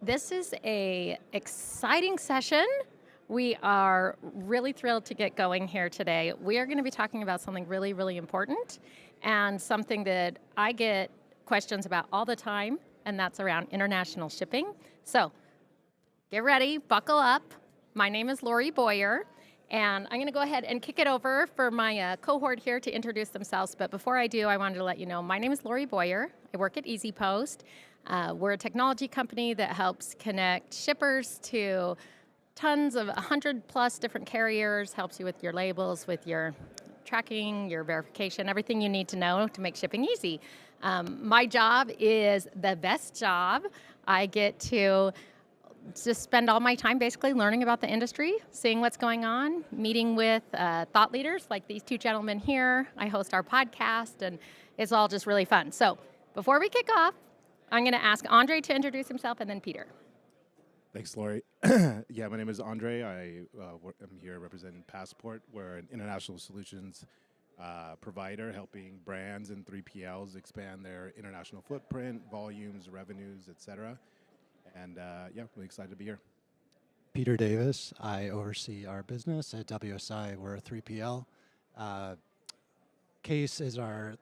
This is a exciting session. We are really thrilled to get going here today. We are going to be talking about something really, really important and something that I get questions about all the time, and that's around international shipping. So get ready, buckle up. My name is Lori Boyer, and I'm going to go ahead and kick it over for my cohort here to introduce themselves. But before I do, I wanted to let you know my name is Lori Boyer. I work at EasyPost. We're a technology company that helps connect shippers to tons of 100 plus different carriers, helps you with your labels, with your tracking, your verification, everything you need to know to make shipping easy. My job is the best job. I get to just spend all my time basically learning about the industry, seeing what's going on, meeting with thought leaders like these two gentlemen here. I host our podcast, and it's all just really fun. So before we kick off, I'm going to ask Andre to introduce himself, and then Peter. Thanks, Lori. Yeah, my name is Andre. I'm here representing Passport. We're an international solutions provider helping brands and 3PLs expand their international footprint, volumes, revenues, etc. And yeah, really excited to be here. Peter Davis. I oversee our business at WSI. We're a 3PL. Kase is our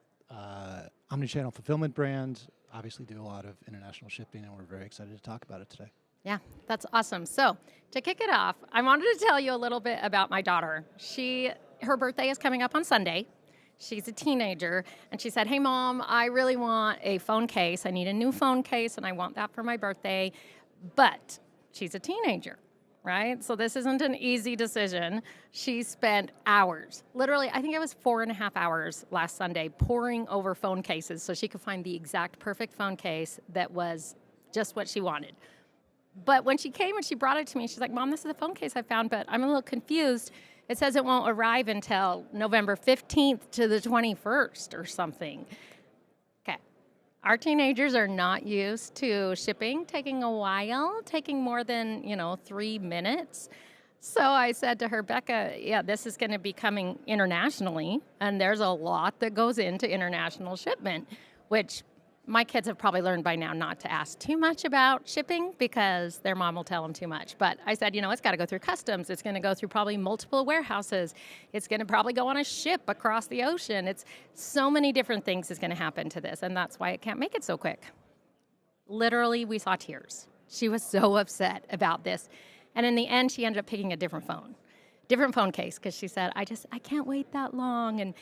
omnichannel fulfillment brand. Obviously do a lot of international shipping, and we're very excited to talk about it today. Yeah, that's awesome. So to kick it off, I wanted to tell you a little bit about my daughter. Her birthday is coming up on Sunday. She's a teenager, and she said, "Hey, Mom, I really want a phone case. I need a new phone case, and I want that for my birthday." But she's a teenager, right? So this isn't an easy decision. She spent hours, literally, I think it was 4.5 hours last Sunday, poring over phone cases so she could find the exact perfect phone case that was just what she wanted. But when she came and she brought it to me, she's like, "Mom, this is a phone case I found, but I'm a little confused. It says it won't arrive until November 15th to the 21st or something." Okay. Our teenagers are not used to shipping taking a while, taking more than, 3 minutes. So I said to her, "Becca, yeah, this is going to be coming internationally, and there's a lot that goes into international shipment," which my kids have probably learned by now not to ask too much about shipping because their mom will tell them too much. But I said, it's got to go through customs. It's going to go through probably multiple warehouses. It's going to probably go on a ship across the ocean. It's so many different things is going to happen to this, and that's why it can't make it so quick. Literally, we saw tears. She was so upset about this. And in the end, she ended up picking a different phone case, because she said, I can't wait that long. And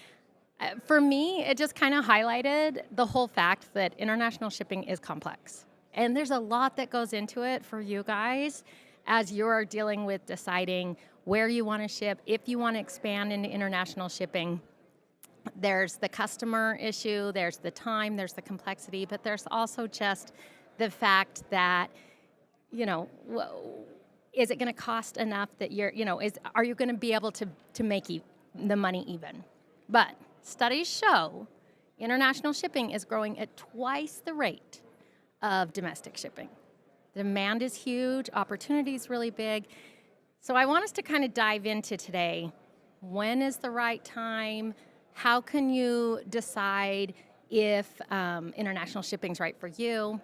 for me, it just kind of highlighted the whole fact that international shipping is complex. And there's a lot that goes into it for you guys as you're dealing with deciding where you want to ship, if you want to expand into international shipping. There's the customer issue, there's the time, there's the complexity, but there's also just the fact that, is it going to cost enough that are you going to be able to make the money even? But studies show international shipping is growing at twice the rate of domestic shipping. The demand is huge, opportunity is really big. So I want us to kind of dive into today, when is the right time? How can you decide if international shipping is right for you?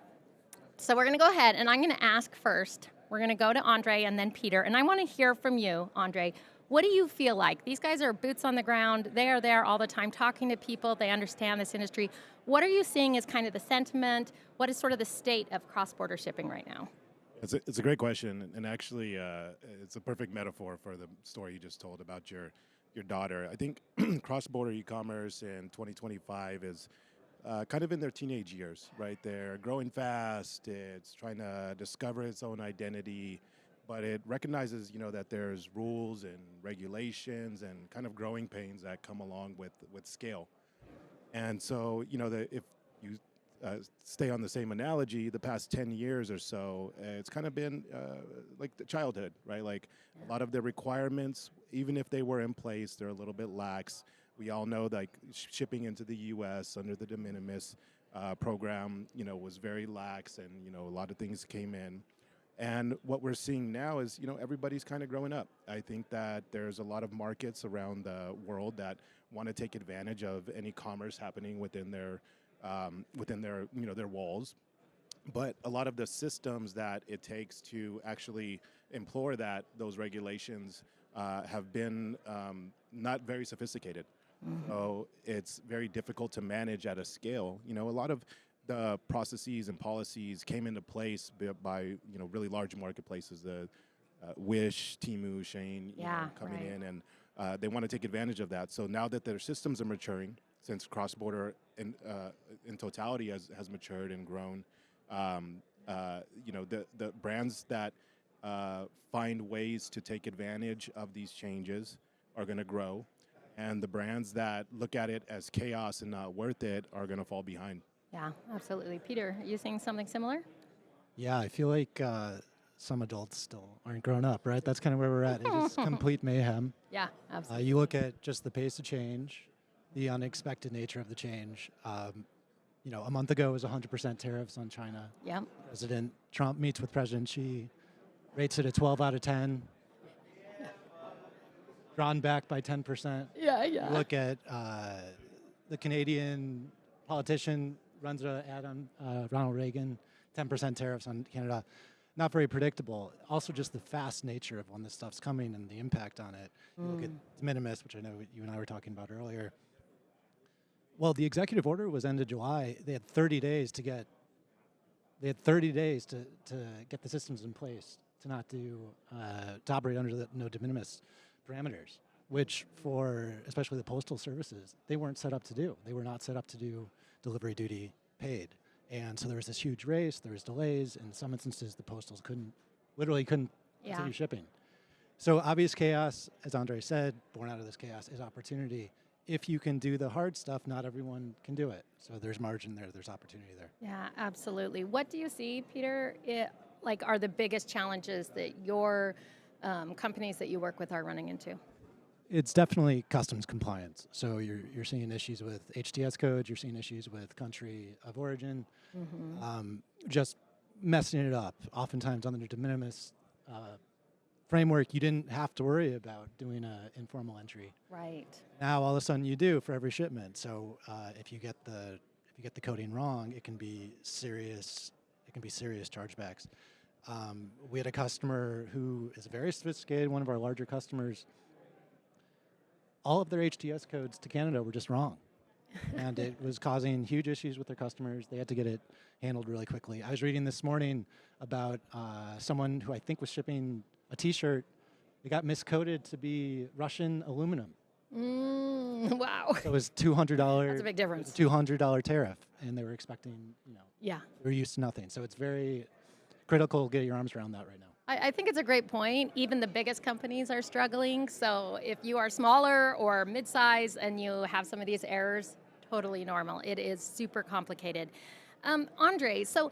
So we're going to go ahead, and I'm going to ask first. We're going to go to Andre and then Peter, and I want to hear from you, Andre. What do you feel like? These guys are boots on the ground. They are there all the time talking to people. They understand this industry. What are you seeing as kind of the sentiment? What is sort of the state of cross-border shipping right now? It's a great question, and actually, it's a perfect metaphor for the story you just told about your daughter. I think cross-border e-commerce in 2025 is kind of in their teenage years, right? They're growing fast. It's trying to discover its own identity. But it recognizes, that there's rules and regulations and kind of growing pains that come along with scale. And so, if you stay on the same analogy, the past 10 years or so, it's kind of been like the childhood, right? Like a lot of the requirements, even if they were in place, they're a little bit lax. We all know that shipping into the U.S. under the de minimis program, was very lax, and, a lot of things came in. And what we're seeing now is, everybody's kind of growing up. I think that there's a lot of markets around the world that want to take advantage of any commerce happening within their, their walls. but a lot of the systems that it takes to actually implore those regulations have been not very sophisticated. So it's very difficult to manage at a scale. A lot of the processes and policies came into place by really large marketplaces, the Wish, Temu, Shane, Yeah, coming right. in, and they want to take advantage of that. So now that their systems are maturing, since cross-border in totality has matured and grown, the brands that find ways to take advantage of these changes are going to grow, and the brands that look at it as chaos and not worth it are going to fall behind. Yeah, absolutely. Peter, are you seeing something similar? Yeah, I feel like some adults still aren't grown up, right? That's kind of where we're at. It is complete mayhem. Yeah, absolutely. You look at just the pace of change, the unexpected nature of the change. A month ago it was 100% tariffs on China. Yep. President Trump meets with President Xi, rates it a 12 out of 10, drawn back by 10%. Yeah, You yeah. look at the Canadian politician runs an ad on Ronald Reagan, 10% tariffs on Canada. Not very predictable. Also, just the fast nature of when this stuff's coming and the impact on it. You look at de minimis, which I know you and I were talking about earlier. Well, the executive order was end of July. They had 30 days to get. They had 30 days to get the systems in place to not do to operate under the no de minimis parameters, which for especially the postal services they weren't set up to do. They were not set up to do delivery duty paid, and so there was this huge race. There was delays. In some instances, the postals literally couldn't Yeah. continue shipping. So obvious chaos, as Andre said, born out of this chaos is opportunity. If you can do the hard stuff, not everyone can do it. So there's margin there. There's opportunity there. Yeah, absolutely. What do you see, Peter, are the biggest challenges that your companies that you work with are running into? It's definitely customs compliance. So you're seeing issues with HTS codes. You're seeing issues with country of origin. Just messing it up. Oftentimes under de minimis framework, you didn't have to worry about doing an informal entry. Right. Now all of a sudden you do for every shipment. So if you get the coding wrong, it can be serious. It can be serious chargebacks. We had a customer who is very sophisticated, one of our larger customers. All of their HTS codes to Canada were just wrong. And it was causing huge issues with their customers. They had to get it handled really quickly. I was reading this morning about someone who I think was shipping a T-shirt. It got miscoded to be Russian aluminum. Wow. So it was $200. That's a big difference. $200 tariff, and they were expecting, Yeah. they were used to nothing. So it's very critical to get your arms around that right now. I think it's a great point. Even the biggest companies are struggling. So if you are smaller or mid-size and you have some of these errors, totally normal. It is super complicated. Andre, so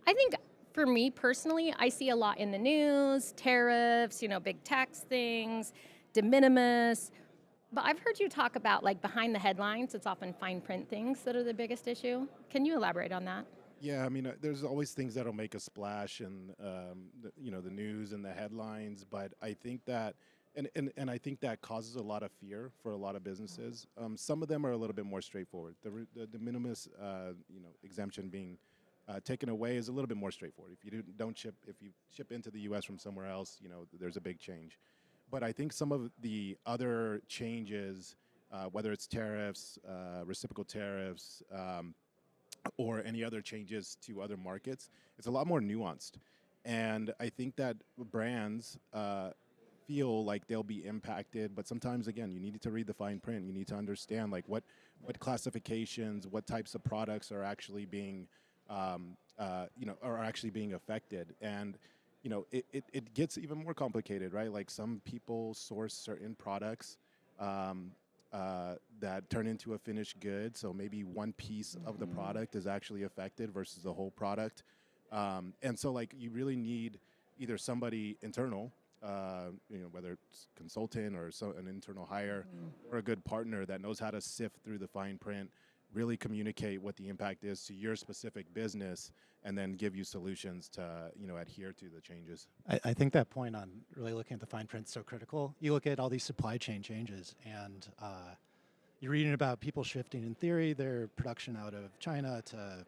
I think for me personally, I see a lot in the news, tariffs, big tax things, de minimis. But I've heard you talk about like behind the headlines, it's often fine print things that are the biggest issue. Can you elaborate on that? Yeah, I mean, there's always things that'll make a splash in, the news and the headlines. But I think that, and I think that causes a lot of fear for a lot of businesses. Some of them are a little bit more straightforward. The de minimis, exemption being taken away is a little bit more straightforward. If you if you ship into the U.S. from somewhere else, there's a big change. But I think some of the other changes, whether it's tariffs, reciprocal tariffs, or any other changes to other markets, it's a lot more nuanced. And I think that brands feel like they'll be impacted, but sometimes, again, you need to read the fine print. You need to understand like what classifications, what types of products are actually being, are actually being affected. And it gets even more complicated, right? Like some people source certain products that turn into a finished good. So maybe one piece of the product is actually affected versus the whole product. And so like you really need either somebody internal, whether it's consultant or an internal hire, or a good partner that knows how to sift through the fine print, really communicate what the impact is to your specific business, and then give you solutions to adhere to the changes. I think that point on really looking at the fine print is so critical. You look at all these supply chain changes, and you're reading about people shifting, in theory, their production out of China to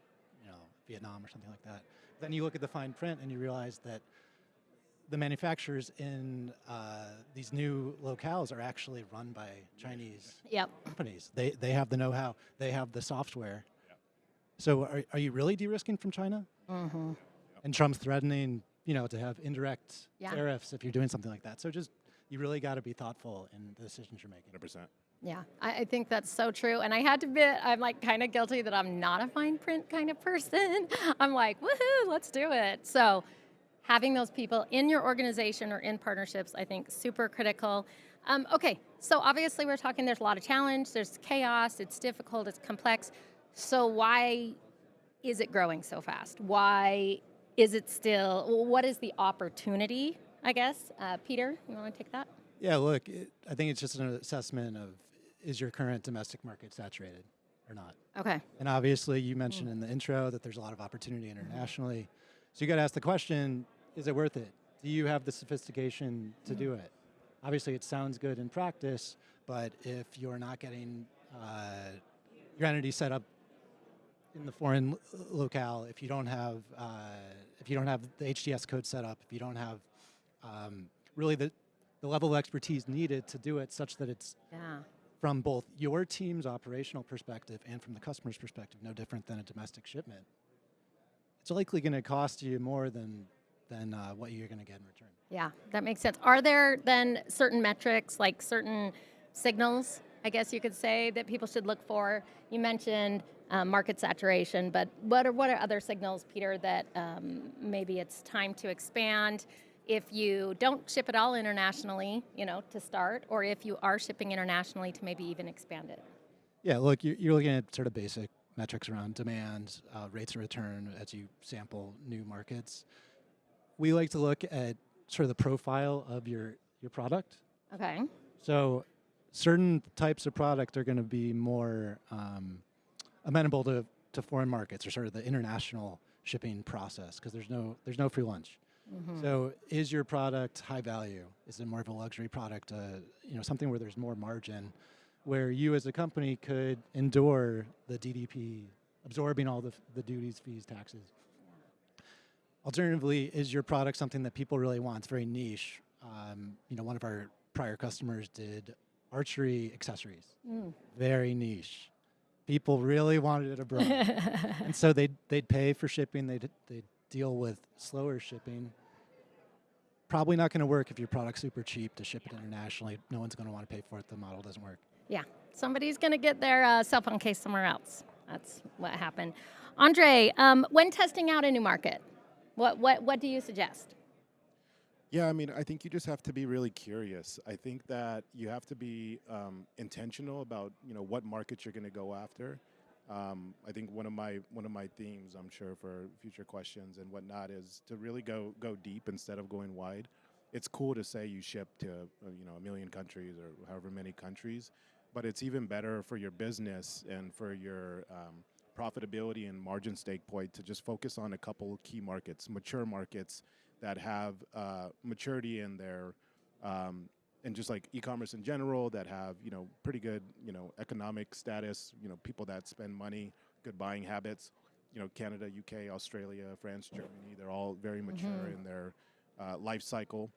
Vietnam or something like that. then you look at the fine print and you realize that the manufacturers in these new locales are actually run by Chinese Yep. companies. They have the know-how, they have the software. So are you really de-risking from China? Mm-hmm. And Trump's threatening, to have indirect Yeah. tariffs if you're doing something like that. So just, you really got to be thoughtful in the decisions you're making. 100%. Yeah, I think that's so true. And I had to admit, I'm like kind of guilty that I'm not a fine print kind of person. I'm like, woohoo, let's do it. So having those people in your organization or in partnerships, I think super critical. Okay, so obviously we're talking, there's a lot of challenge, there's chaos, it's difficult, it's complex. So why is it growing so fast? Why is it still, what is the opportunity, I guess? Peter, you want to take that? Yeah, look, I think it's just an assessment of, is your current domestic market saturated or not? Okay. And obviously you mentioned in the intro that there's a lot of opportunity internationally. So you got to ask the question, is it worth it? Do you have the sophistication to do it? Obviously it sounds good in practice, but if you're not getting your entity set up in the foreign locale, if you don't have the HDS code set up, if you don't have really the level of expertise needed to do it such that it's from both your team's operational perspective and from the customer's perspective no different than a domestic shipment, it's likely going to cost you more than what you're going to get in return. Yeah, that makes sense. Are there then certain metrics, like certain signals, I guess you could say, that people should look for? You mentioned market saturation, but what are other signals, Peter, that maybe it's time to expand if you don't ship it all internationally, to start, or if you are shipping internationally to maybe even expand it? Yeah, look, you're looking at sort of basic metrics around demand, rates of return as you sample new markets. We like to look at sort of the profile of your product. Okay. So certain types of product are going to be more amenable to foreign markets or sort of the international shipping process because there's no free lunch. Mm-hmm. So is your product high value? Is it more of a luxury product? Something where there's more margin, where you as a company could endure the DDP, absorbing all the duties, fees, taxes. Alternatively, is your product something that people really want? It's very niche. One of our prior customers did archery accessories. Very niche. People really wanted it abroad. And so they'd pay for shipping. They'd deal with slower shipping. Probably not going to work if your product's super cheap to ship it internationally. No one's going to want to pay for it. The model doesn't work. Yeah, somebody's going to get their cell phone case somewhere else. That's what happened. Andre, when testing out a new market, what do you suggest? Yeah, I think you just have to be really curious. I think that you have to be intentional about what markets you're going to go after. I think one of my themes, I'm sure, for future questions and whatnot, is to really go deep instead of going wide. It's cool to say you ship to a million countries or however many countries, but it's even better for your business and for your profitability and margin stake point to just focus on a couple key markets, mature markets that have maturity in their and just like e-commerce in general, that have pretty good economic status, people that spend money, good buying habits. Canada, UK, Australia, France, Germany, they're all very mature in their life cycle.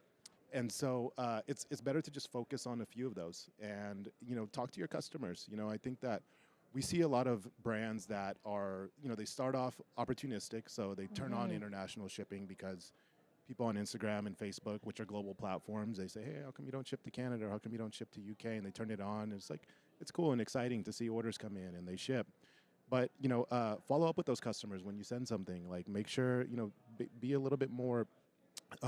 And so it's better to just focus on a few of those and talk to your customers. I think that we see a lot of brands that are they start off opportunistic, so they turn on international shipping because people on Instagram and Facebook, which are global platforms, they say, hey, how come you don't ship to Canada? Or how come you don't ship to UK? And they turn it on. It's like, it's cool and exciting to see orders come in and they ship. But, follow up with those customers when you send something. Like, make sure, be a little bit more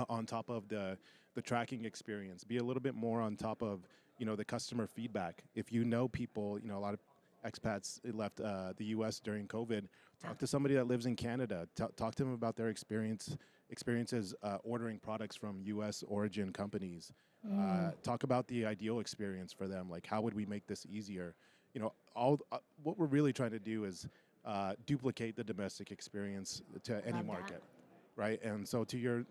on top of the tracking experience. Be a little bit more on top of, the customer feedback. If people, a lot of expats left the U.S. during COVID, talk to somebody that lives in Canada. Talk to them about their experiences ordering products from U.S. origin companies. Talk about the ideal experience for them. Like, how would we make this easier? What we're really trying to do is duplicate the domestic experience to any market, right? And so to your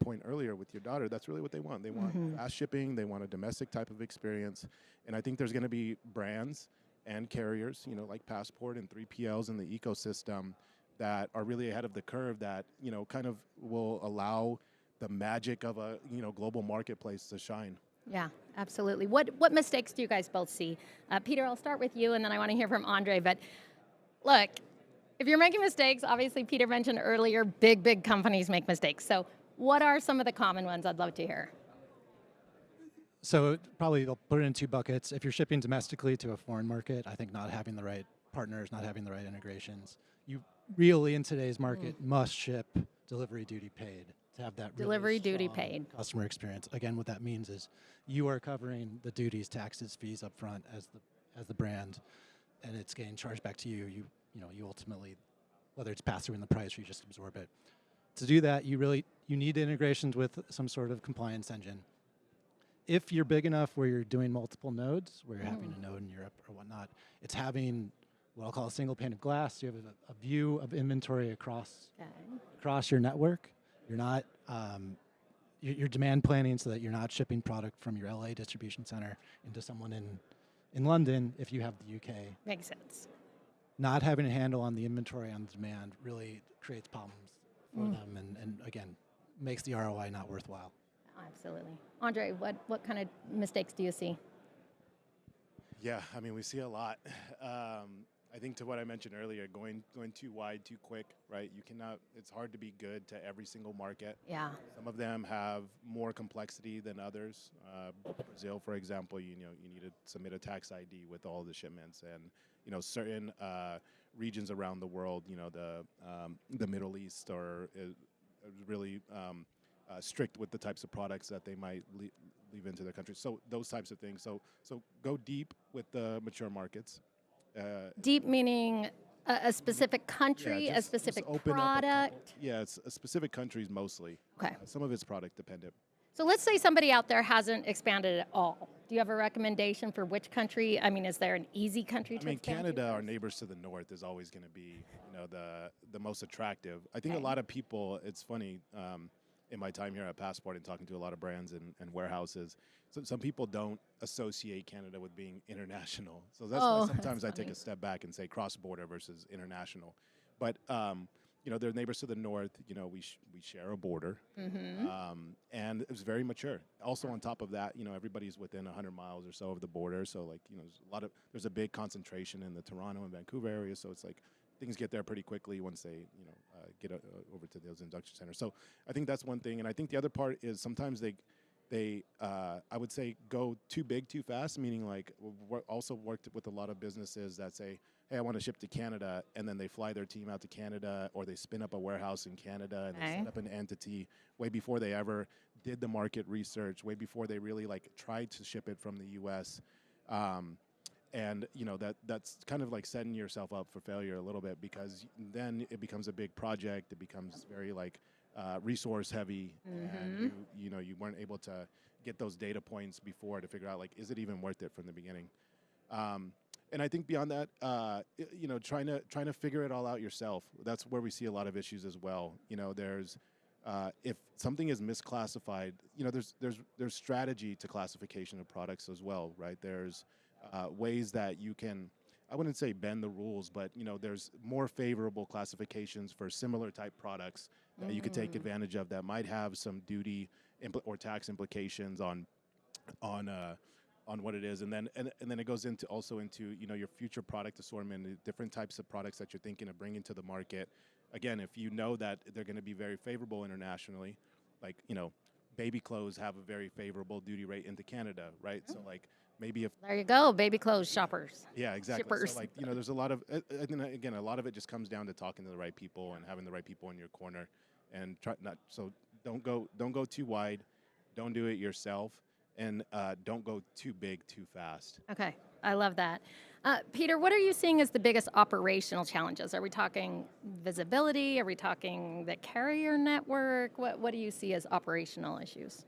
point earlier with your daughter, that's really what they want. They want fast shipping. They want a domestic type of experience. And I think there's going to be brands and carriers, like Passport and 3PLs in the ecosystem that are really ahead of the curve that, kind of will allow the magic of a, global marketplace to shine. Yeah, absolutely. What mistakes do you guys both see? Peter, I'll start with you, and then I want to hear from Andre. But look, if you're making mistakes, obviously Peter mentioned earlier, big companies make mistakes. So what are some of the common ones? I'd love to hear. So probably they'll put it in two buckets. If you're shipping domestically to a foreign market, I think not having the right partners, not having the right integrations. You really, in today's market, must ship delivery duty paid to have that really Delivery duty strong paid. customer experience. Again, what that means is you are covering the duties, taxes, fees up front as the brand, and it's getting charged back to you. You ultimately, whether it's passed through in the price or you just absorb it. To do that, you need integrations with some sort of compliance engine. If you're big enough where you're doing multiple nodes, where you're having a node in Europe or whatnot, it's having what I'll call a single pane of glass. You have a view of inventory across your network. You're not you're demand planning so that you're not shipping product from your LA distribution center into someone in London if you have the UK. Makes sense. Not having a handle on the inventory on the demand really creates problems for them and again, makes the ROI not worthwhile. Absolutely. Andre, what kind of mistakes do you see? Yeah, I mean, we see a lot. I think to what I mentioned earlier, going too wide, too quick, right? You cannot. It's hard to be good to every single market. Yeah. Some of them have more complexity than others. Brazil, for example, you need to submit a tax ID with all the shipments, and certain regions around the world, the Middle East are really strict with the types of products that they might leave into their country. So those types of things. So go deep with the mature markets. Deep meaning a specific country, Yeah, a specific just open product. It's specific countries mostly. Okay. Some of it's product dependent. So let's say somebody out there hasn't expanded at all. Do you have a recommendation for which country? I mean, is there an easy country to expand Canada, to our first? neighbors to the north, is always going to be, the most attractive. I think a lot of people. It's funny. In my time here at Passport and talking to a lot of brands and warehouses, so some people don't associate Canada with being international. So that's why sometimes I take a step back and say cross-border versus international. But they're neighbors to the north. We share a border, and it was very mature. Also, on top of that, everybody's within 100 miles or so of the border. So there's a big concentration in the Toronto and Vancouver area. So it's like things get there pretty quickly once they get over to those induction centers. So I think that's one thing, and I think the other part is sometimes they I would say go too big too fast. Meaning also worked with a lot of businesses that say, hey, I want to ship to Canada, and then they fly their team out to Canada, or they spin up a warehouse in Canada and they set up an entity way before they ever did the market research, way before they really tried to ship it from the U.S. And that's kind of like setting yourself up for failure a little bit, because then it becomes a big project. It becomes very resource heavy, and you weren't able to get those data points before to figure out is it even worth it from the beginning. And I think beyond that, trying to figure it all out yourself. That's where we see a lot of issues as well. There's if something is misclassified, there's strategy to classification of products as well, right? There's ways that you can, I wouldn't say bend the rules, but there's more favorable classifications for similar type products that you could take advantage of that might have some duty or tax implications on what it is, and then it goes into your future product assortment, the different types of products that you're thinking of bringing to the market. Again, if you know that they're going to be very favorable internationally, baby clothes have a very favorable duty rate into Canada, right? So maybe if There you go, baby clothes shoppers. yeah, exactly. Shippers. So there's a lot of again, a lot of it just comes down to talking to the right people and having the right people in your corner, and don't go too wide, don't do it yourself, and don't go too big too fast. Okay, I love that. Peter, what are you seeing as the biggest operational challenges? Are we talking visibility? Are we talking the carrier network? What do you see as operational issues?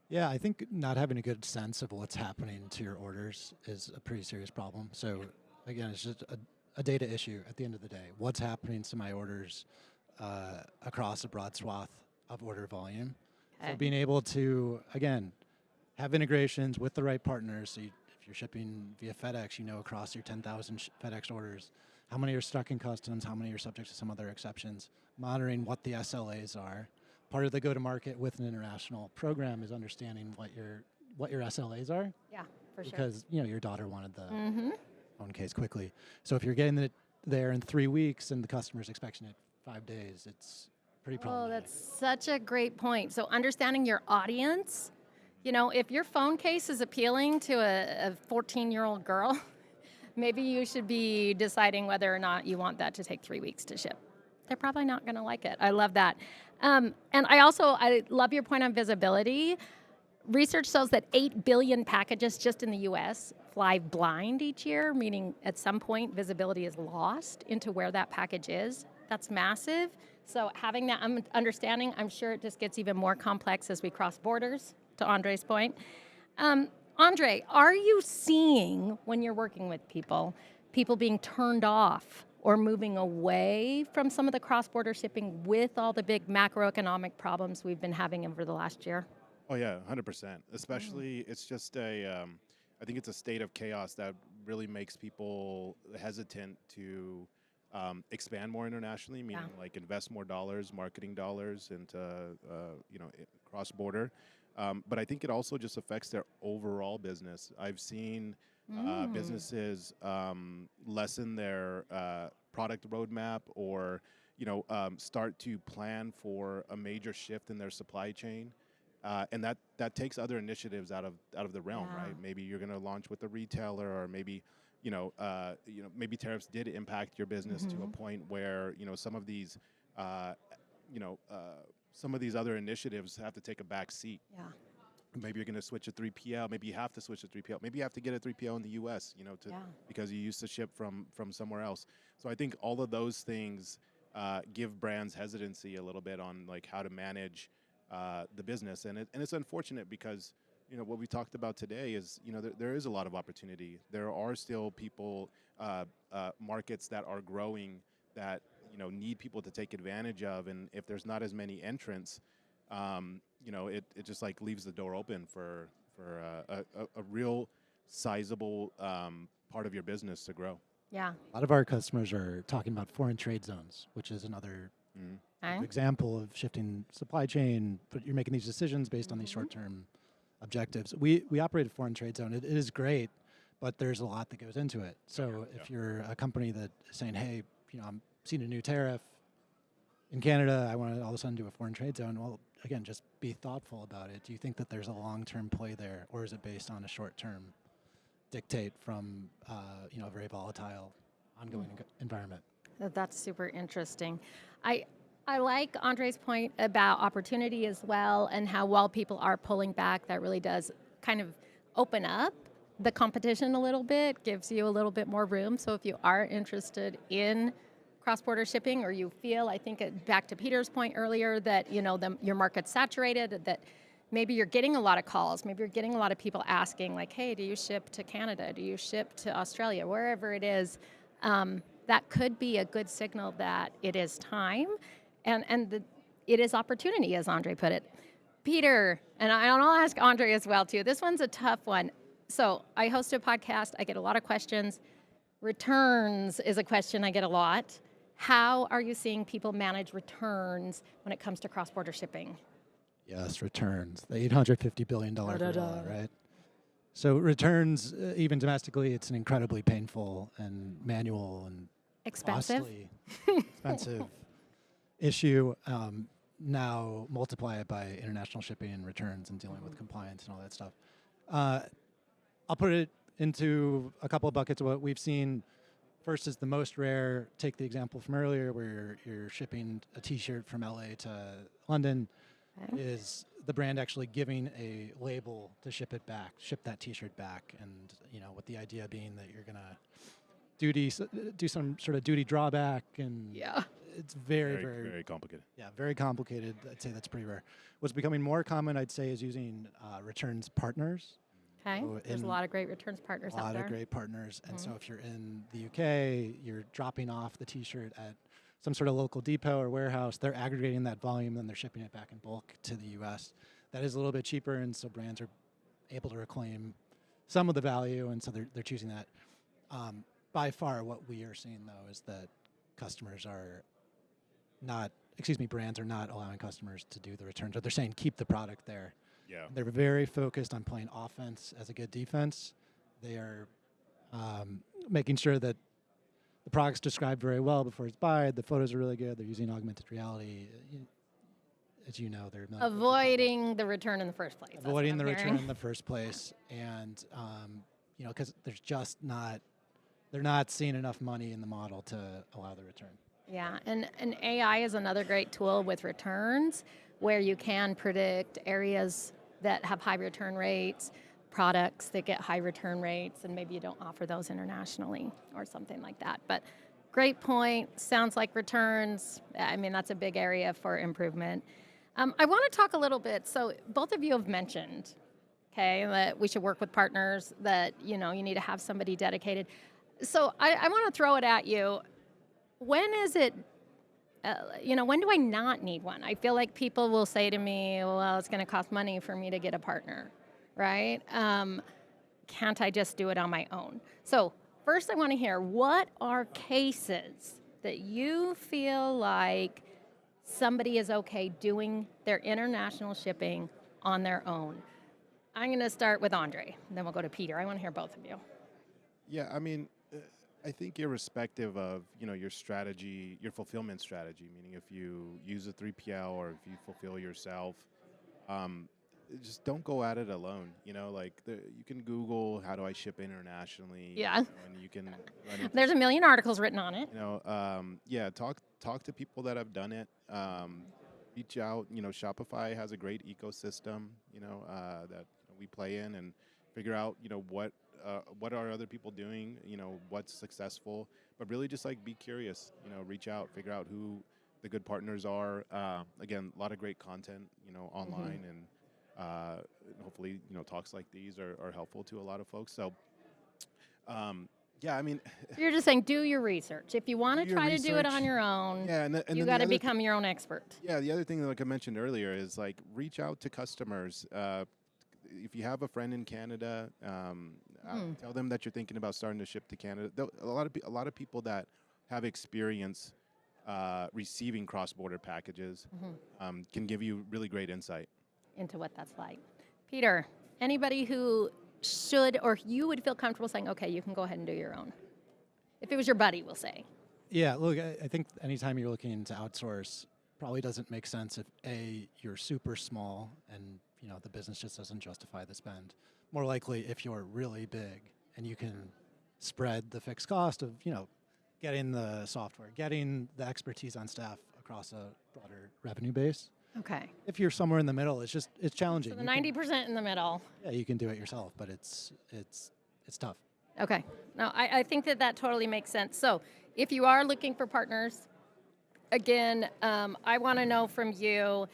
Yeah, I think not having a good sense of what's happening to your orders is a pretty serious problem. So again, it's just a data issue at the end of the day. What's happening to my orders across a broad swath of order volume? Okay. So being able to, again, have integrations with the right partners. So if you're shipping via FedEx, across your 10,000 FedEx orders, how many are stuck in customs, how many are subject to some other exceptions, monitoring what the SLAs are. Part of the go-to-market with an international program is understanding what your SLAs are, Yeah, for sure. because your daughter wanted the Mm-hmm. phone case quickly. So if you're getting it there in 3 weeks and the customer's expecting it 5 days, it's pretty Oh, problematic. that's such a great point. So understanding your audience, if your phone case is appealing to a 14-year-old girl, maybe you should be deciding whether or not you want that to take 3 weeks to ship. They're probably not going to like it. I love that. And I love your point on visibility. Research shows that 8 billion packages just in the US fly blind each year, meaning at some point visibility is lost into where that package is. That's massive. So having that understanding, I'm sure it just gets even more complex as we cross borders, to Andre's point. Andre, are you seeing, when you're working with people being turned off or moving away from some of the cross-border shipping with all the big macroeconomic problems we've been having over the last year? Oh yeah, 100%. Especially, it's just I think it's a state of chaos that really makes people hesitant to expand more internationally, meaning like invest more dollars, marketing dollars into cross border. But I think it also just affects their overall business. I've seen businesses lessen their product roadmap, or start to plan for a major shift in their supply chain. And that takes other initiatives out of the realm, Yeah. right? Maybe you're going to launch with a retailer, or maybe maybe tariffs did impact your business to a point where some of these other initiatives have to take a back seat. Yeah. Maybe you're going to switch a 3PL. Maybe you have to switch a 3PL. Maybe you have to get a 3PL in the U.S. Because you used to ship from somewhere else. So I think all of those things give brands hesitancy a little bit on like how to manage the business, and it's unfortunate because what we talked about today is there is a lot of opportunity. There are still people, markets that are growing that need people to take advantage of, and if there's not as many entrants, it just like leaves the door open for a real sizable part of your business to grow. Yeah. A lot of our customers are talking about foreign trade zones, which is another Okay. example of shifting supply chain, but you're making these decisions based on these short-term objectives. We operate a foreign trade zone. It is great, but there's a lot that goes into it. So if you're a company that is saying, hey, I'm seeing a new tariff in Canada, I want to all of a sudden do a foreign trade zone. Well, again, just be thoughtful about it. Do you think that there's a long-term play there, or is it based on a short-term dictate from a very volatile, ongoing environment? That's super interesting. I like Andre's point about opportunity as well, and how while people are pulling back, that really does kind of open up the competition a little bit, gives you a little bit more room. So if you are interested in cross-border shipping, or you feel, I think back to Peter's point earlier, that your market's saturated, that maybe you're getting a lot of calls, maybe you're getting a lot of people asking like, hey, do you ship to Canada? Do you ship to Australia? Wherever it is, that could be a good signal that it is time, and it is opportunity, as Andre put it. Peter, and I'll ask Andre as well too. This one's a tough one. So I host a podcast. I get a lot of questions. Returns is a question I get a lot. How are you seeing people manage returns when it comes to cross-border shipping? Yes, returns. The $850 billion gorilla, right? So returns, even domestically, it's an incredibly painful and manual and Expensive. costly, expensive issue. Now multiply it by international shipping and returns and dealing with compliance and all that stuff. I'll put it into a couple of buckets of what we've seen. First is the most rare. Take the example from earlier where you're shipping a T-shirt from LA to London. Okay. Is the brand actually giving a label to ship that T-shirt back, and with the idea being that you're gonna do some sort of duty drawback, and it's very very complicated. Yeah, very complicated. I'd say that's pretty rare. What's becoming more common, I'd say, is using returns partners. Okay. So There's a lot of great returns partners out there. A lot of great partners. And so if you're in the UK, you're dropping off the T-shirt at some sort of local depot or warehouse. They're aggregating that volume, and they're shipping it back in bulk to the US. That is a little bit cheaper, and so brands are able to reclaim some of the value, and so they're choosing that. by far what we are seeing, though, is that brands are not allowing customers to do the returns. Or they're saying keep the product there. Yeah. They're very focused on playing offense as a good defense. They are making sure that the product's described very well before it's bought. The photos are really good. They're using augmented reality. As you know, they're Avoiding the return in the first place. avoiding the return in the first place, and because there's just they're not seeing enough money in the model to allow the return. Yeah, and AI is another great tool with returns where you can predict areas that have high return rates, products that get high return rates, and maybe you don't offer those internationally or something like that. But great point. Sounds like returns. I mean, that's a big area for improvement. I want to talk a little bit. So both of you have mentioned, okay, that we should work with partners, that, you need to have somebody dedicated. So I want to throw it at you. When is it, when do I not need one? I feel like people will say to me, well, it's going to cost money for me to get a partner, right? Can't I just do it on my own? So first I want to hear, what are cases that you feel like somebody is okay doing their international shipping on their own? I'm going to start with Andre, and then we'll go to Peter. I want to hear both of you. Yeah, I mean, I think irrespective of, your strategy, your fulfillment strategy, meaning if you use a 3PL or if you fulfill yourself, just don't go at it alone. You can Google, how do I ship internationally? Yeah. And you can run into, There's a million articles written on it. talk to people that have done it. Reach out. Shopify has a great ecosystem, that we play in, and figure out, what are other people doing, what's successful, but really just be curious, reach out, figure out who the good partners are. Again, a lot of great content, online, and hopefully, talks like these are helpful to a lot of folks. So, I mean, You're just saying, do your research. If you want to try to do it on your own, and you got to become your own expert. Yeah, the other thing that I mentioned earlier is reach out to customers. If you have a friend in Canada, tell them that you're thinking about starting to ship to Canada. A lot of people that have experience receiving cross-border packages can give you really great insight Into what that's like. Peter, anybody who should or you would feel comfortable saying, okay, you can go ahead and do your own? If it was your buddy, we'll say. Yeah, look, I think anytime you're looking to outsource, probably doesn't make sense if you're super small and the business just doesn't justify the spend. More likely if you're really big and you can spread the fixed cost of getting the software, getting the expertise on staff across a broader revenue base. Okay. If you're somewhere in the middle, it's challenging. So the 90% in the middle. Yeah, you can do it yourself, but it's tough. Okay. No, I think that totally makes sense. So if you are looking for partners, again, I want to know from you,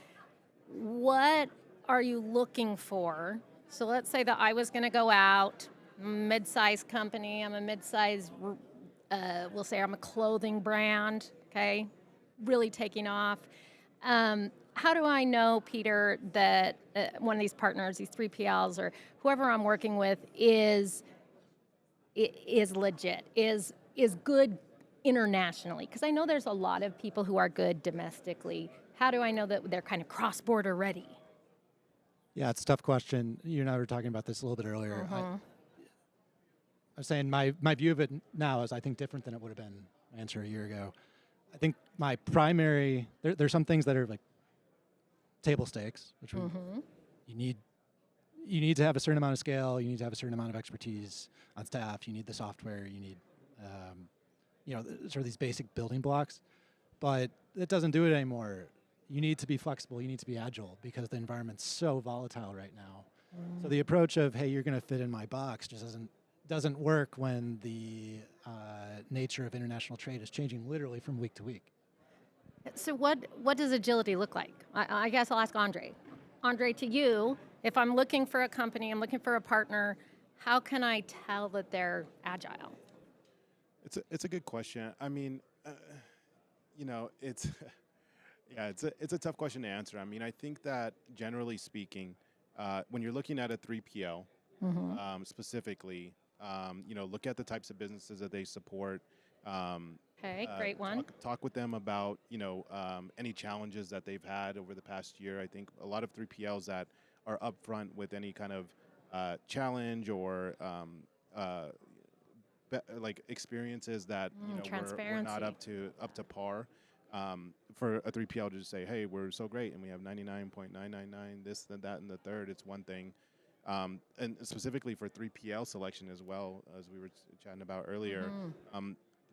what are you looking for? So let's say that I was going to go out, mid-sized company. I'm a mid-sized, we'll say I'm a clothing brand, okay? Really taking off. How do I know, Peter, that one of these partners, these 3PLs or whoever I'm working with is legit, is good internationally? Because I know there's a lot of people who are good domestically. How do I know that they're kind of cross-border ready? Yeah, it's a tough question. You and I were talking about this a little bit earlier. I was saying my view of it now is I think different than it would have been my answer a year ago. I think my primary, there's some things that are table stakes, which you need to have a certain amount of scale, you need to have a certain amount of expertise on staff, you need the software, you need sort of these basic building blocks, but it doesn't do it anymore. You need to be flexible, you need to be agile because the environment's so volatile right now. So the approach of, hey, you're going to fit in my box just doesn't work when the nature of international trade is changing literally from week to week. So what does agility look like? I guess I'll ask Andre. Andre, to you, if I'm looking for a company, I'm looking for a partner, how can I tell that they're agile? It's a good question. I mean, it's it's a tough question to answer. I mean, I think that generally speaking, when you're looking at a 3PL specifically, Look at the types of businesses that they support. Okay, great one. Talk with them about any challenges that they've had over the past year. I think a lot of 3PLs that are upfront with any kind of challenge or like experiences that we're not up to par. For a 3PL to just say, hey, we're so great and we have 99.999 this, that, and the third, it's one thing. And specifically for 3PL selection as well, as we were chatting about earlier,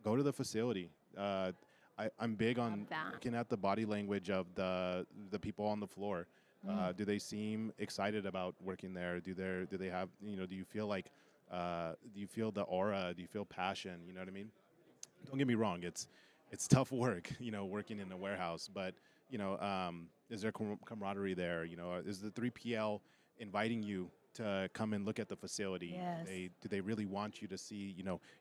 go to the facility. I'm big on looking at the body language of the people on the floor. Do they seem excited about working there? Do they have, do you feel like, do you feel the aura? Do you feel passion? You know what I mean? Don't get me wrong. It's tough work, working in a warehouse, but, is there camaraderie there? Is the 3PL inviting you to come and look at the facility? Yes. Do they really want you to see,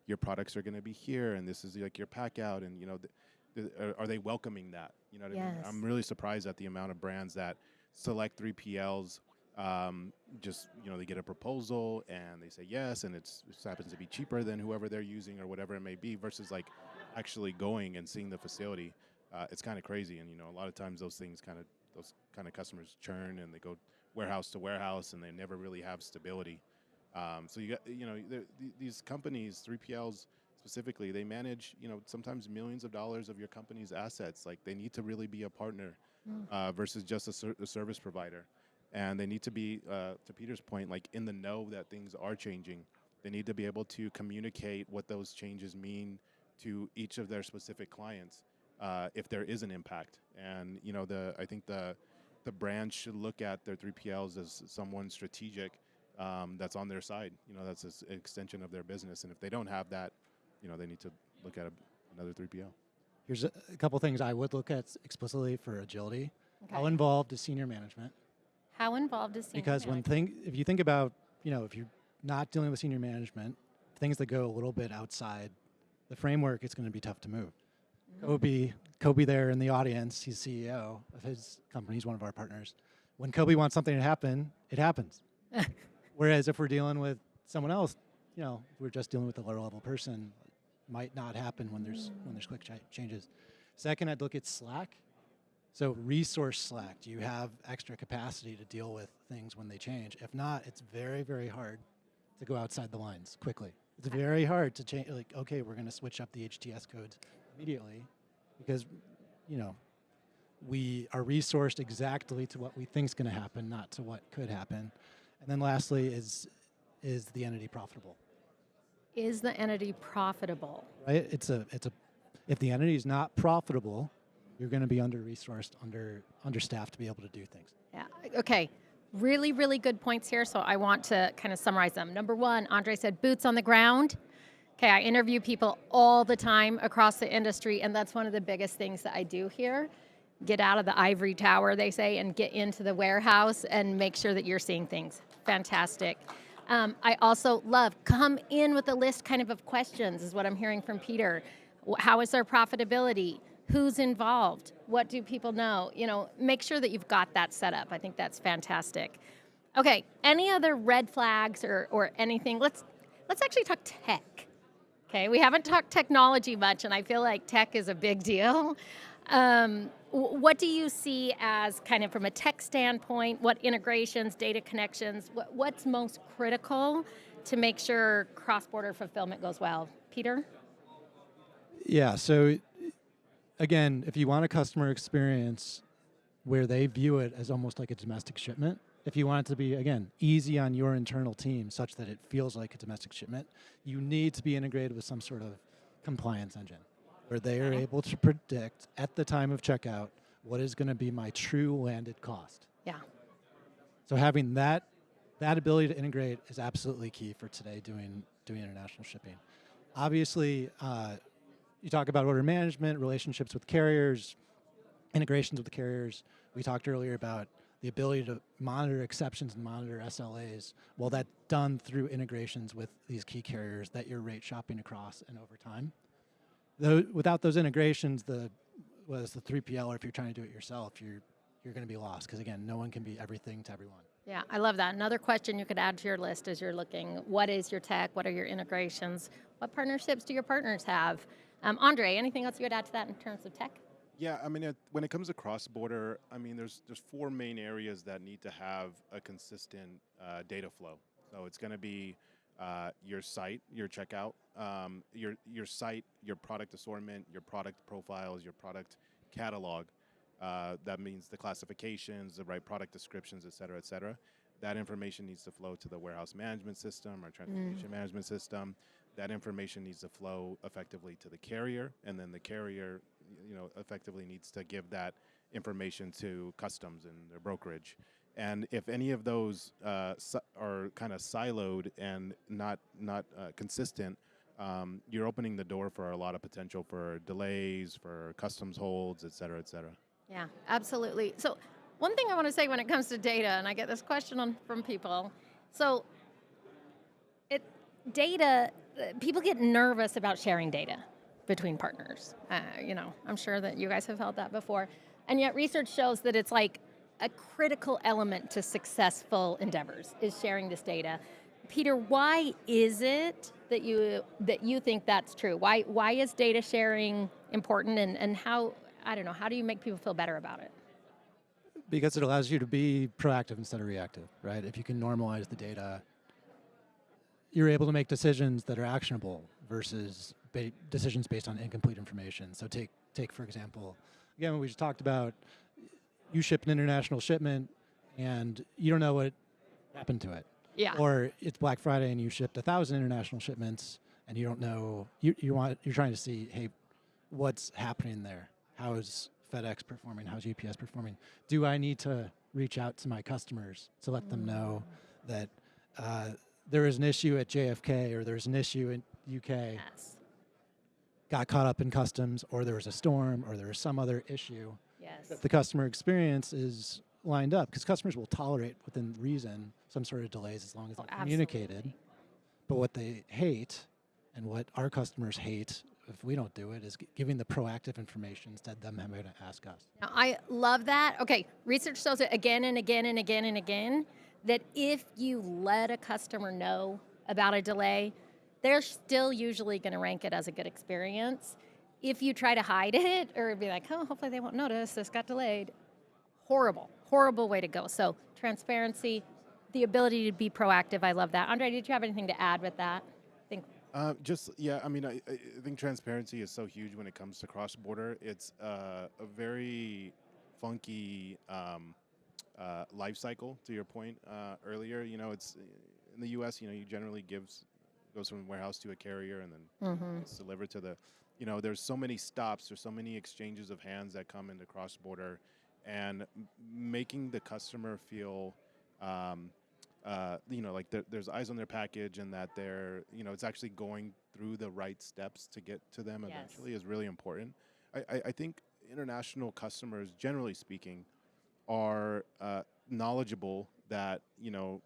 your products are going to be here and this is like your pack out and, are they welcoming that? You know what I mean? I'm really surprised at the amount of brands that select 3PLs. They get a proposal and they say yes, and it happens to be cheaper than whoever they're using or whatever it may be versus like actually going and seeing the facility. It's kind of crazy. And, a lot of times those kind of customers churn and they go warehouse to warehouse and they never really have stability. So you got, these companies, 3PLs specifically, they manage, sometimes millions of dollars of your company's assets. Like they need to really be a partner versus just a service provider. And they need to be, to Peter's point, like in the know that things are changing. They need to be able to communicate what those changes mean to each of their specific clients if there is an impact. And, I think the brand should look at their 3PLs as someone strategic that's on their side. That's an extension of their business. And if they don't have that, they need to look at another 3PL. Here's a couple things I would look at explicitly for agility. Okay. How involved is senior management? How involved is senior Because management? if you think about, if you're not dealing with senior management, things that go a little bit outside the framework, it's going to be tough to move. Kobe there in the audience, he's CEO of his company, he's one of our partners. When Kobe wants something to happen, it happens. Whereas if we're dealing with someone else, we're just dealing with a lower level person, it might not happen when there's quick changes. Second, I'd look at Slack. So resource Slack, do you have extra capacity to deal with things when they change? If not, it's very, very hard to go outside the lines quickly. It's very hard to change, like, okay, we're going to switch up the HTS codes immediately because, we are resourced exactly to what we think is going to happen, not to what could happen. And then lastly, is the entity profitable? Is the entity profitable? Right? If the entity is not profitable, you're going to be under-resourced, understaffed to be able to do things. Yeah. Okay. Really, really good points here. So I want to kind of summarize them. Number one, Andre said boots on the ground. Okay, I interview people all the time across the industry, and that's one of the biggest things that I do here. Get out of the ivory tower, they say, and get into the warehouse and make sure that you're seeing things. Fantastic. I also love come in with a list kind of questions is what I'm hearing from Peter. How is their profitability? Who's involved? What do people know? Make sure that you've got that set up. I think that's fantastic. Okay, any other red flags or anything? Let's actually talk tech. Okay, we haven't talked technology much, and I feel like tech is a big deal. What do you see as kind of from a tech standpoint? What integrations, data connections, what's most critical to make sure cross-border fulfillment goes well? Peter? Yeah, so again, if you want a customer experience where they view it as almost like a domestic shipment, if you want it to be, again, easy on your internal team such that it feels like a domestic shipment, you need to be integrated with some sort of compliance engine where they are able to predict at the time of checkout what is going to be my true landed cost. Yeah. So having that ability to integrate is absolutely key for today doing international shipping. Obviously, you talk about order management, relationships with carriers, integrations with carriers. We talked earlier about the ability to monitor exceptions and monitor SLAs. Well, that's done through integrations with these key carriers that you're rate shopping across and over time. Without those integrations, whether it's the 3PL or if you're trying to do it yourself, you're going to be lost because, again, no one can be everything to everyone. Yeah, I love that. Another question you could add to your list as you're looking, what is your tech? What are your integrations? What partnerships do your partners have? Andre, anything else you would add to that in terms of tech? Yeah, I mean, when it comes to cross-border, I mean, there's four main areas that need to have a consistent data flow. So it's going to be your site, your checkout, your site, your product assortment, your product profiles, your product catalog. That means the classifications, the right product descriptions, et cetera, et cetera. That information needs to flow to the warehouse management system or transportation management system. That information needs to flow effectively to the carrier, and then the carrier, effectively needs to give that information to customs and their brokerage. And if any of those are kind of siloed and not consistent, you're opening the door for a lot of potential for delays, for customs holds, et cetera, et cetera. Yeah, absolutely. So one thing I want to say when it comes to data, and I get this question from people, so data, people get nervous about sharing data between partners. I'm sure that you guys have felt that before. And yet research shows that it's like a critical element to successful endeavors is sharing this data. Peter, why is it that you think that's true? Why is data sharing important, and how do you make people feel better about it? Because it allows you to be proactive instead of reactive, right? If you can normalize the data, you're able to make decisions that are actionable versus decisions based on incomplete information. So take for example, again, we just talked about, you ship an international shipment and you don't know what happened to it. Yeah. Or it's Black Friday and you shipped 1,000 international shipments and you don't know, you're trying to see, hey, what's happening there? How is FedEx performing? How's UPS performing? Do I need to reach out to my customers to let them know that there is an issue at JFK or there's an issue in UK, Yes. got caught up in customs, or there was a storm, or there was some other issue? Yes. The customer experience is lined up, because customers will tolerate within reason some sort of delays as long as they're communicated. Absolutely. But what they hate, and what our customers hate if we don't do it, is giving the proactive information instead of them having to ask us. Now, I love that. Okay, research shows it again and again and again and again that if you let a customer know about a delay, they're still usually going to rank it as a good experience. If you try to hide it or be like, oh, hopefully they won't notice, this got delayed, horrible way to go. So transparency, the ability to be proactive, I love that. Andre, did you have anything to add with that? I think transparency is so huge when it comes to cross-border. It's a very funky life cycle, to your point earlier. It's in the U.S., you generally goes from warehouse to a carrier and then it's delivered to the, there's so many stops, there's so many exchanges of hands that come into cross-border, and making the customer feel like there's eyes on their package, and that they're, it's actually going through the right steps to get to them eventually is really important. I think international customers, generally speaking, are knowledgeable that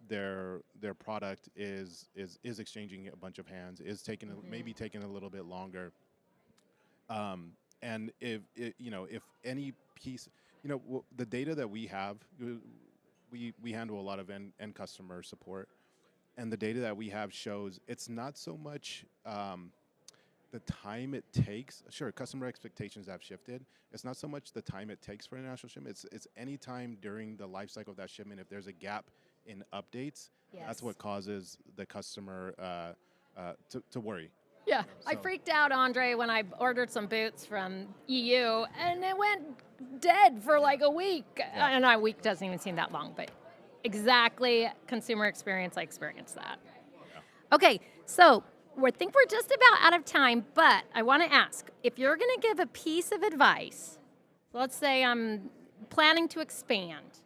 their product is exchanging a bunch of hands, is taking maybe taking a little bit longer, and if any piece, the data that we have. We handle a lot of end customer support, and the data that we have shows it's not so much the time it takes. Sure, customer expectations have shifted. It's not so much the time it takes for international shipment. It's any time during the life cycle of that shipment. If there's a gap in updates, that's what causes the customer to worry. Yeah, I freaked out, Andre, when I ordered some boots from EU, and it went dead for like a week. Yeah. And a week doesn't even seem that long, but exactly consumer experience, I experienced that. Yeah. Okay, so I think we're just about out of time, but I want to ask, if you're going to give a piece of advice, let's say I'm planning to expand,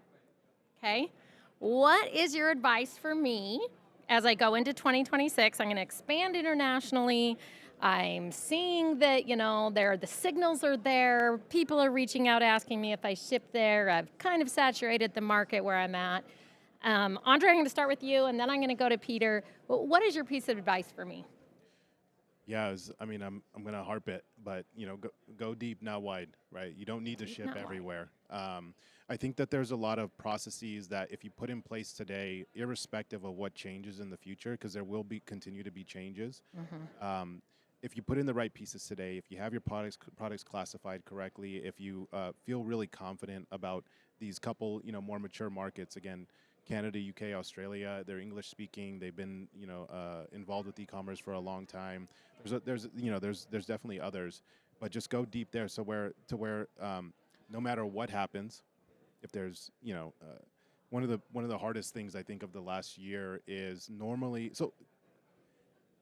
okay? What is your advice for me as I go into 2026? I'm going to expand internationally. I'm seeing that, the signals are there. People are reaching out asking me if I ship there. I've kind of saturated the market where I'm at. Andre, I'm going to start with you, and then I'm going to go to Peter. What is your piece of advice for me? Yeah, I mean, I'm gonna harp it, but go deep, not wide, right? You don't need to Deep, ship not wide. everywhere. I think that there's a lot of processes that if you put in place today, irrespective of what changes in the future, because there will be continue to be changes. Um, if you put in the right pieces today, if you have your products classified correctly, if you feel really confident about these couple more mature markets, again, Canada, UK, Australia, they're English speaking. They've been involved with e-commerce for a long time. There's definitely others, but just go deep there. So where no matter what happens, if there's one of the hardest things I think of the last year is normally so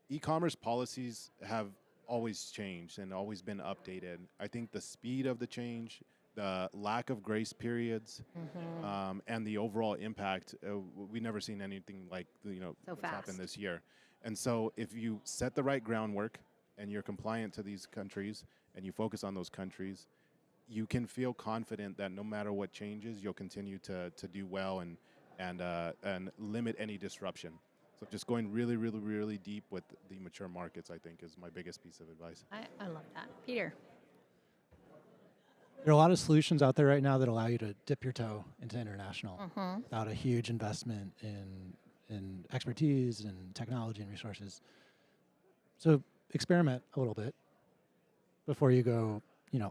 e-commerce policies have always changed and always been updated. I think the speed of the change, the lack of grace periods, and the overall impact, we've never seen anything like So what's fast. happened this year. And so if you set the right groundwork and you're compliant to these countries and you focus on those countries, you can feel confident that no matter what changes, you'll continue to do well and limit any disruption. So just going really, really, really deep with the mature markets, I think, is my biggest piece of advice. I love that. Peter. There are a lot of solutions out there right now that allow you to dip your toe into international without a huge investment in expertise and technology and resources. So experiment a little bit before you go,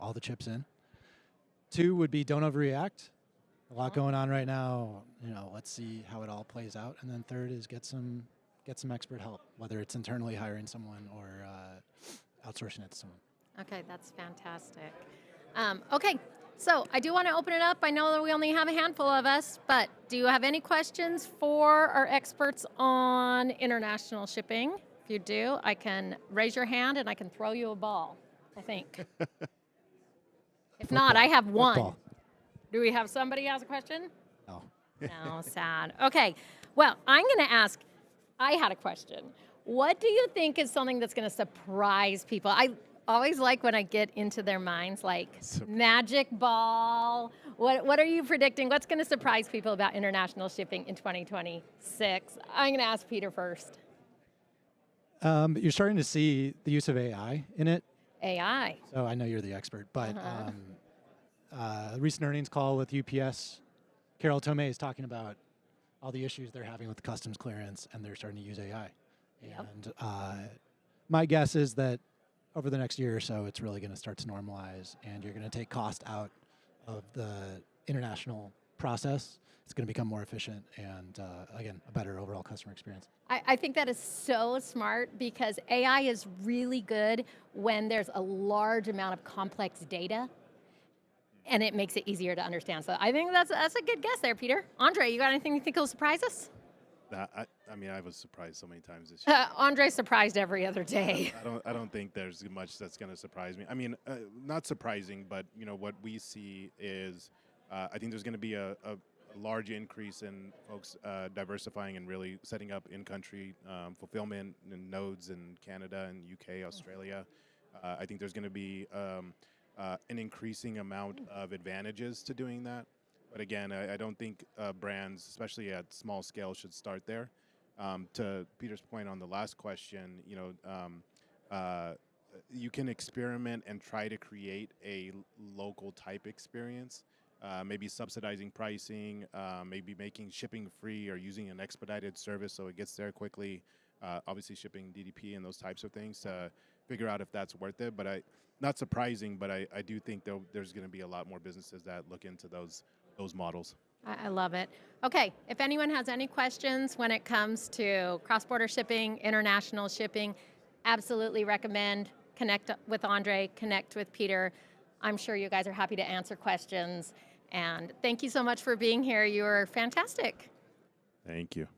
all the chips in. 2 would be don't overreact. A lot going on right now. Let's see how it all plays out. And then 3rd is get some expert help, whether it's internally hiring someone or outsourcing it to someone. Okay, that's fantastic. Okay, so I do want to open it up. I know that we only have a handful of us, but do you have any questions for our experts on international shipping? If you do, I can raise your hand and I can throw you a ball, I think. If not, I have one. Football. Do we have somebody who has a question? No. No, sad. Okay, well, I'm going to ask, I had a question. What do you think is something that's going to surprise people? I always like when I get into their minds, like magic ball. What are you predicting? What's going to surprise people about international shipping in 2026? I'm going to ask Peter first. You're starting to see the use of AI in it. AI. So I know you're the expert, but recent earnings call with UPS, Carol Tomei is talking about all the issues they're having with customs clearance, and they're starting to use AI. Yep. And my guess is that over the next year or so, it's really going to start to normalize, and you're going to take cost out of the international process. It's going to become more efficient and, again, a better overall customer experience. I think that is so smart because AI is really good when there's a large amount of complex data, and it makes it easier to understand. So I think that's a good guess there, Peter. Andre, you got anything you think will surprise us? I mean, I was surprised so many times this year. Andre's surprised every other day. I don't think there's much that's going to surprise me. I mean, not surprising, but what we see is I think there's going to be a large increase in folks diversifying and really setting up in-country fulfillment and nodes in Canada and UK, Australia. I think there's going to be an increasing amount of advantages to doing that. But again, I don't think brands, especially at small scale, should start there. To Peter's point on the last question, you can experiment and try to create a local type experience. Maybe subsidizing pricing, maybe making shipping free or using an expedited service so it gets there quickly. Obviously shipping DDP and those types of things to figure out if that's worth it. But not surprising, but I do think there's going to be a lot more businesses that look into those models. I love it. Okay, if anyone has any questions when it comes to cross-border shipping, international shipping, absolutely recommend connect with Andre, connect with Peter. I'm sure you guys are happy to answer questions. And thank you so much for being here. You were fantastic. Thank you.